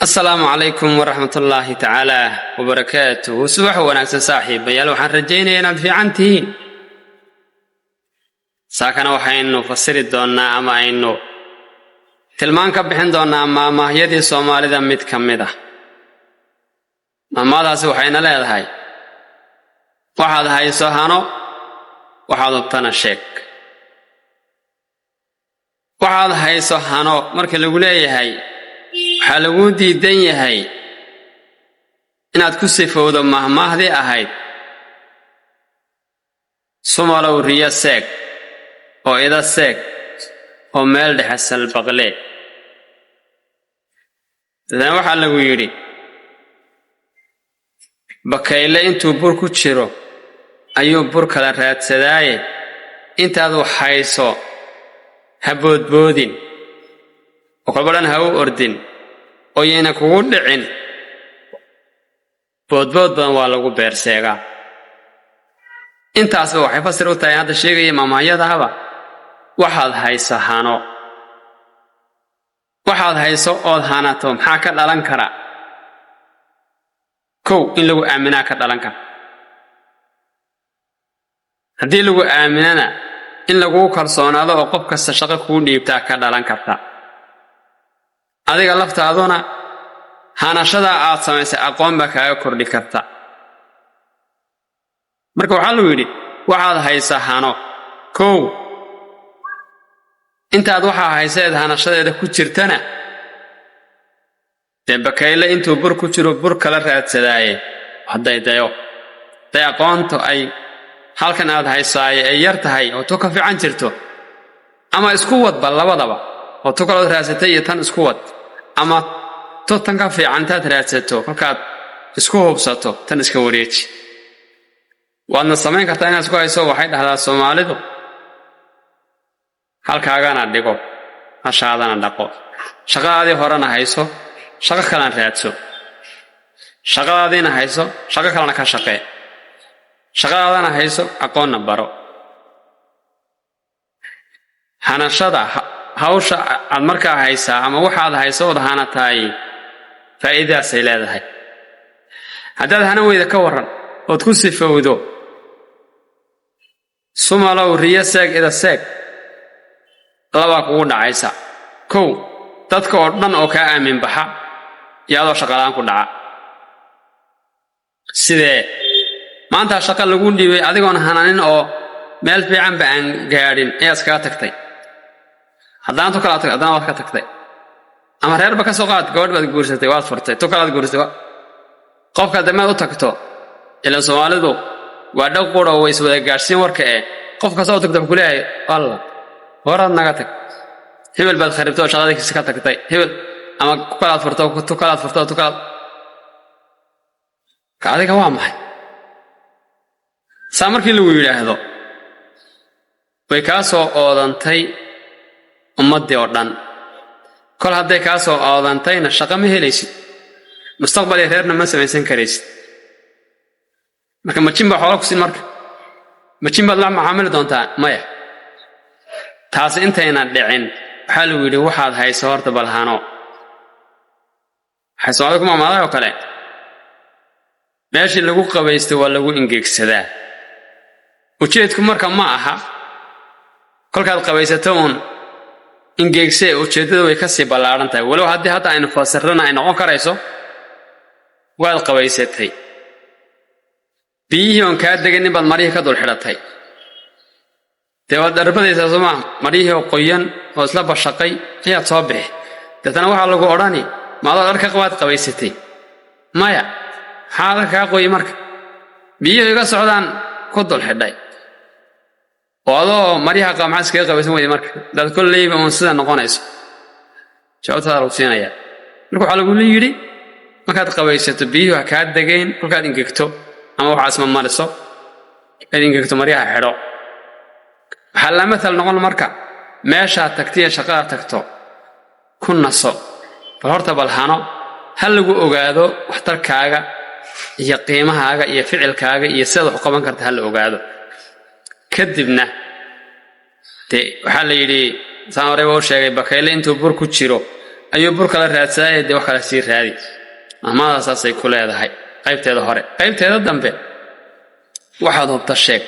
السلام عليكم ورحمة الله تعالى وبركاته. صباح وناكسن صاحب يا لو حن رجينا يناد في عنتين ساكنا وحينو فسر الدونا أما إنه تلمان كبحن دونا ما يدي سومالي ذا متكمدة ما ذا سوحينا لا هاي واحد هاي سوهانو واحد الطنا شيك واحد هاي سوهانو مركي لقولي هاي حلوودي دنيا هاي inaad ku sifowdo mahmaahdii ahayd Soomaalow riya seeg oo ida seeg oo meel dhexe salbaqle dadana waxa lagu yiri bakayle intuu bur ku jiro ayuu bur kala raadsadaaye intaad wax hayso haboodboodin oo qalbadan ha u ordin oo yeena kugu dhicin boodbood badan waa lagu beerseegaa intaas waxay fasir u tahay hadda sheegay maamaayadaaba waxaad hayso ood hanato maxaa ka dhalan kara kow in lagu aaminaa ka dhalan kara haddii lagu aaminana in lagu kalsoonaado oo qof kasta shaqo kuu dhiibtaa ka dhalan karta adiga laftaaduna hanashada aad samaysay aqoon ba kaaga kordhi karta marka waxa lagu yiri waxaad haysaa hano kow intaad waxa haysayd hanashadeeda ku jirtana bakayle intuu bur ku jiro bur kala raadsadaaye haday dayo tay aqoonto ay halkan aad haysaay ay yar tahay oo to ka fiican jirto ama isku wadba labadaba oo to kala raadsatay iyo tan isku wad ama to tan ka fiican taad raadsato markaad isku hubsato tan iska wareeji waadna samayn kartaa inaad isku hayso waxay dhahdaa Soomaalidu halkaagana dhigo hashaadana dhaqo shaqadaadii horena hayso shaqo kale raadso shaqadaadina hayso shaqo kalena ka shaqee shaqadaadana hayso aqoonna baro hanashada hawsha aad markaa haysaa ama waxaad hayso oo hanataay faa'iidaas ay leedahay haddaad hana weyda ka waran ood ku sifowdo Soomaalow riya seeg ida seeg laba kugu dhacaysa kow dadka oo dhan oo ka aamin baxa iyadoo shaqalaan ku dhaca sidee maanta shaqo lagu dhiibay adigoon hananin oo meel fiican baan gaarin ee iska tagtay haddaan to kala tagtay haddaan wax ka tagtay ama reerba ka soo qaad gabadh baad guursatay waad furtay to kala guursatay qofka damaad u tagto ila Soomaalidu waa dhaq qoro way soo gaarsiin warka qofka soo tagtay ku leeyahay Allah horad naga tag hebel baad kharibtay shaqadiisa ka tagtay hebel ama ku kala furtay to kala ka adiga waa maxay saamarkii lagu yiraahdo way ka soo oodantay ummadii oo dhan kol haday ka soo oodantayna shaqo ma helaysid mustaqbalka reerna ma samaysan karaysid marka ma jimba xoolo ku siin marka ma jimba la macaamil doontaa maya taas intayna dhicin waxa lagu yiri waxaad hayso horta balhano hayso adigu ma maadayo kale meeshii lagu qabaysto waa lagu ingegsadaa ujeedku marka ma aha kolkaad qabaysato ingegse ujeedadu way ka sii ballaaran tahay walow hadda aynu fasirana ay noqon karayso waad qabaysatay biyihii on ka degan baad marihii ka dul xidhatay teewad darbadaysa Soomaa marihii oo qoyan oo isla bashaqay ayaa soo bixi dadana waxa lagu orani maada dharka qabaad qabaysatay maya xaalad ka qoy marka biyihii iga socdaan ku dul xidhay oo mariha qamaas ka qabaysan way marka dad kulleeyba oo sida noqonayso jawaabta ruusinaya marka waxa lagu yiri markaad qabaysato biyo ka dageen markaad ingegto ama waxa asma mariso ingegto mariha xidho waxa la midal noqon marka meesha tagtiya shaqada tagto ku naso horta balhano hal lagu ogaado waxtarkaaga iyo qiimahaaga iyo ficilkaaga iyo sida wax qaban karta hal ogaado kadibna waxa la yiri saamare oo sheegay bakayle intuu bur ku jiro ayuu bur kala raadsaday dee wax kala sii raadi mahmaadaasay ku leedahay qaybteeda hore qaybteeda dambe waxaad hubta sheeg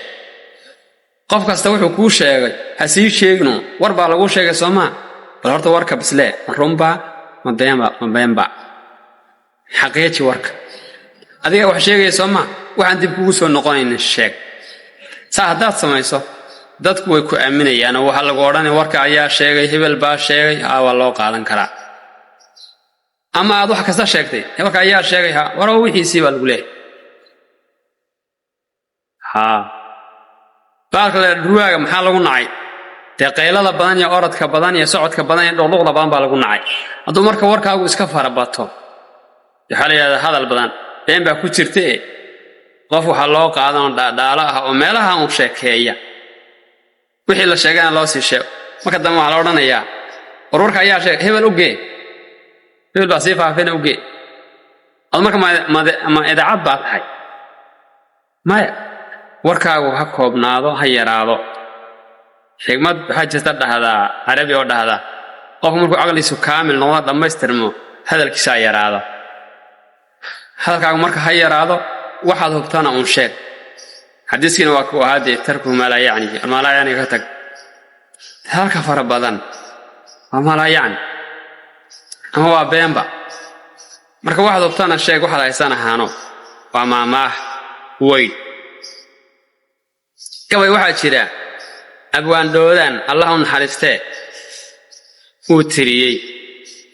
qof kasta wuxuu kuu sheegay ha sii sheegno war baa lagu sheegay Soomaa bal horta warka bislee runba ma beenba xaqiiqi warka adiga wax sheegay Soomaa waxaan dib kugu soo noqonaynin sheeg saadaad samayso dadku way ku aaminayaan waxa lagu oranay warka ayaa sheegay hebel baa sheegay waa loo qaadan karaa ama aad wax kasta sheegtay warka ayaa sheegay war wixiisii baa lagu leeyahay baarkale ruwaaga maxaa lagu nacay deeqaylada badan iyo orodka badan iyo socodka badan iyo dhaqdhaqda badan baa lagu nacay haduu marka warkaagu iska farabato waxa la yiraahdaa hadal badan been baa ku jirtay qof waxa loo qaadan dhaala ah oo meelaha uu sheekeeya wixii la sheegana loo sii sheego marka dambe waxa la oranayaa warka ayaa sheegay hebel baa si faafina marka ma idaacad baa tahay maya warkaagu ha koobnaado ha yaraado xigmad waxa jirta dhahdaa Arabi oo dhahdaa qofku markuu aqliisu kaamil noqdo dhamaystirmo hadalkiisa yaraado hadalkaagu marka ha yaraado waxaad hubtana uun sheeg xadiiskina waa ku ahaadee tarku ma la yaani ka tag halka fara badan ma la yaani ama waa beenba marka waxaad hubtana sheeg waxa la haysan ahaano waa maamaah way kaway waxa jira abwaan doodan Allah u naxariistee uu tiriyay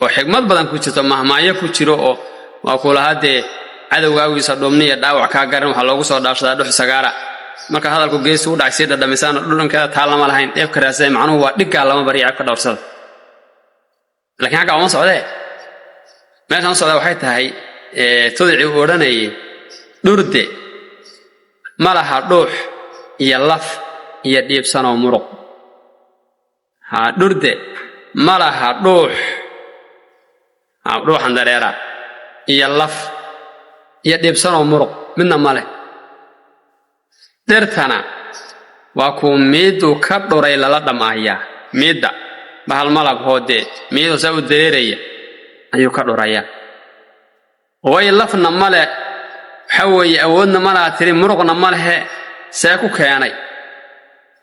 oo xigmad badan ku jirto mahmaayo ku jiro oo waa kula hadee cadawgaagiisa dhumniya dhaawac ka garan waxa loogu soo dhaafsadaa dhux sagaara marka hadalku gees u dhacsay dhadhamisaan dhulunkeeda taalama lahayn dheef karaasay macnuhu waa dhigga lama bariica ka dhowrsada laakiin haga uma socdee meeshan socda waxay tahay tudci u oranayay dhurde malaha dhuux iyo laf iyo dhiibsan oo muruq dhurde malaha dhuux ruuxan dareera iyo laf iyo dhiibsan oo muruq midna male dirtana waa ku miidu ka dhuray lala dhamaaya miida bahal malab hoode miidu soo dareeraya ayuu ka dhuraya way lafna male xaway awoodna mala tiri muruqna male see ku keenay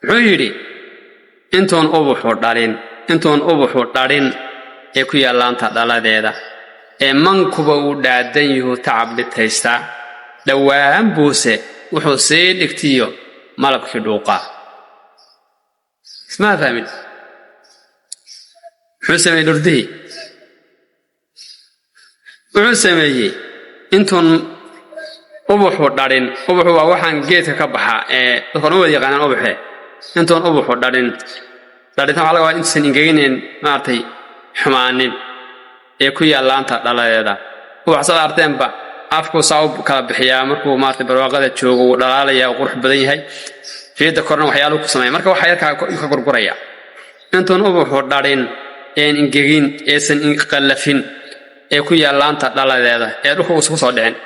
wuxuu yiri intoon ubuxu dhalin ee ku yaalaanta dhaladeeda ee mankuba uu dhaadan yahay tacab dhitaysta dhawaan buuse wuxuu sii dhigtiyo malabkii dhuuqa isma fahmin xusamay dhurdii wuxuu sameeyay intoon ubuxu dhalin ubuxu waa waxaan geedka ka baxa dadku wada yaqaanaan ubuxe intoon ubuxu dhalin waxa laga waa insan ingeginen maartay xumaanin ee ku yaalaanta dhaladeeda waxaad arteenba afku saab kala bixiyaa markuu maartay barwaaqada joogo dhalaalaya qurux badan yahay fiida korna waxyaalo ku sameeyay marka waxa yarka ka gurguraya intoon ubuxu dhalin ingegin eesan qalafin ee ku yaalaanta dhaladeeda ee dhulku isku soo dhicin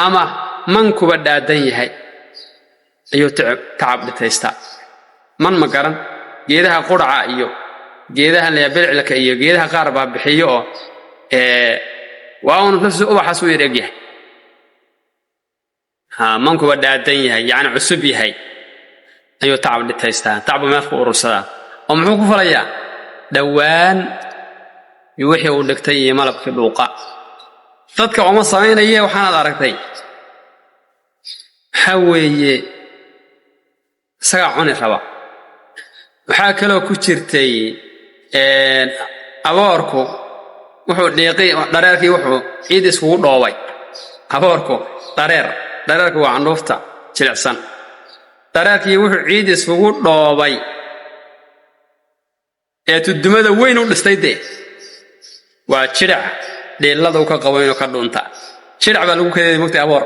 ama mankuba dhaadan yahay ayuu tacab dhitaysta man ma garan geedaha quraca iyo geedaha leebilcilka iyo geedaha qaar baa bixiyo oo waa uu nafsu ubaxas u yareegyahay mankuba dhaadan yahay yaani cusub yahay ayuu tacab dhitaysta tacab ma ku urursada oo muxuu ku falayaa dhawaan wixii uu dhigtay iyo malabkii dhuuqa dadka uma sameynayay waxaad aragtay haweeye saga cuni raba waxa kale oo ku jirtay aboorku wuxuu dhiiqay dhareerkii wuxuu ciid isku dhoobay aboorku dhareerku waa candhuufta jilicsan dhareerkii wuxuu ciid isku dhoobay tudumada weyn u dhistay waa jirac dheelada ka qabo inuu ka dhunta jirac baa lagu kadeeyay mugtay aboor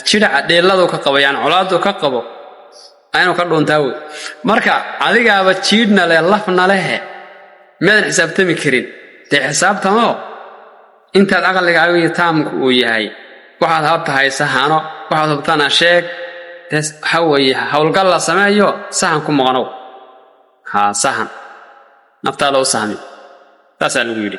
jirac dheelada ka qabayaan colaadu ka qabo aynu ka dhuntaa marka adigaaba jiidna leh lafna leh meedan xisaabtami karin xisaabtamo intaad aqligaaga iyo taamku uu yahay waxaad habta haysaano waxaad habtana sheeg hawaye hawlgal la sameeyo sahan ku maqnow sahan naftaada u sahmi taasaa lagu yidhi